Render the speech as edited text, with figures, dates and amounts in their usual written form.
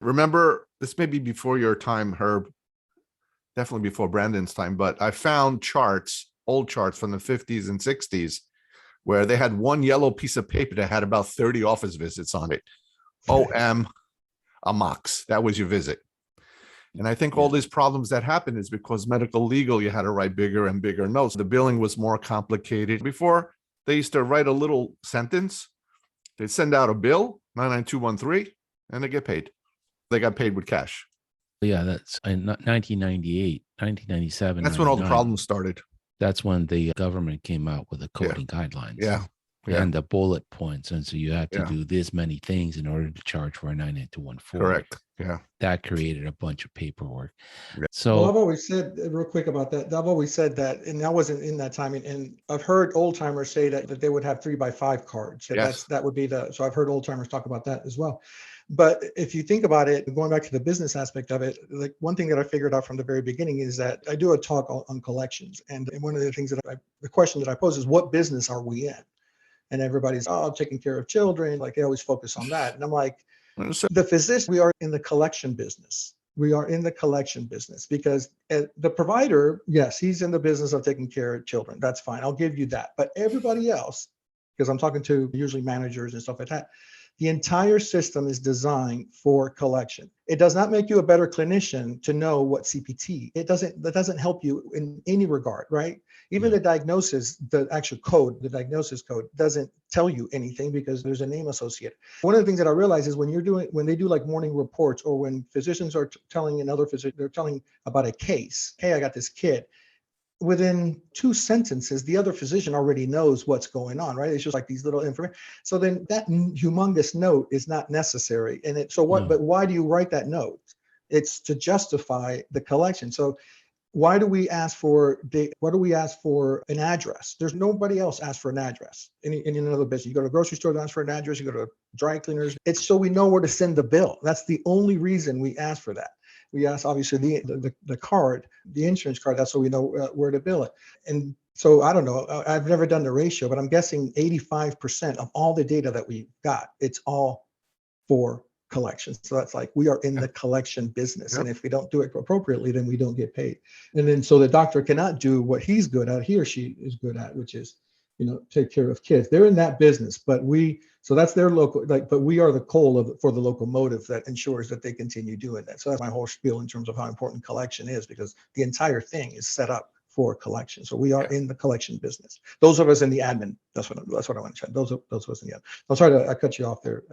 Remember, this may be before your time, Herb, definitely before Brandon's time, but I found charts, old charts from the 50s and 60s, where they had one yellow piece of paper that had about 30 office visits on it. OM a mox. That was your visit. And I think all these problems that happened is because medical legal, you had to write bigger and bigger notes. The billing was more complicated. Before, they used to write a little sentence. They'd send out a bill, 99213, and they get paid. They got paid with cash. Yeah, that's in 1998, 1997. That's when all the problems started. That's when the government came out with the coding guidelines. Yeah. And the bullet points. And so you had to do this many things in order to charge for a 99214. Correct. Yeah. That created a bunch of paperwork. Yeah. So I've always said, real quick about that, I've always said that, and I wasn't in that time, and I've heard old timers say that they would have 3x5 cards. That would be so I've heard old timers talk about that as well. But if you think about it, going back to the business aspect of it, like one thing that I figured out from the very beginning is that I do a talk on collections. And one of the things the question that I pose is, what business are we in? And everybody's, I'm taking care of children. Like they always focus on that. And I'm like, the physician, we are in the collection business. We are in the collection business because the provider, yes, he's in the business of taking care of children. That's fine. I'll give you that. But everybody else, because I'm talking to usually managers and stuff like that, the entire system is designed for collection. It does not make you a better clinician to know what CPT. That doesn't help you in any regard, right? Even the diagnosis, the actual code, the diagnosis code doesn't tell you anything because there's a name associated. One of the things that I realize is when they do like morning reports, or when physicians are telling another physician, they're telling about a case. Hey, I got this kid. Within 2 sentences, the other physician already knows what's going on, right? It's just like these little information. So then that humongous note is not necessary. And but why do you write that note? It's to justify the collection. So why do we ask for an address? There's nobody else asks for an address in another business. You go to a grocery store, they ask for an address. You go to dry cleaners. It's so we know where to send the bill. That's the only reason we ask for that. We ask, obviously, the card, the insurance card. That's so we know where to bill it. And so I don't know. I've never done the ratio, but I'm guessing 85% of all the data that we got, it's all for collection. So that's like we are in the collection business. And if we don't do it appropriately, then we don't get paid. And then so the doctor cannot do what he's good at, he or she is good at, which is, take care of kids. They're in that business, but so that's their local, but we are the coal for the locomotive that ensures that they continue doing that. So that's my whole spiel in terms of how important collection is, because the entire thing is set up for collection. So we are in the collection business. Those of us in the admin, that's what I want to say. Those of us in the admin. I'm sorry I cut you off there.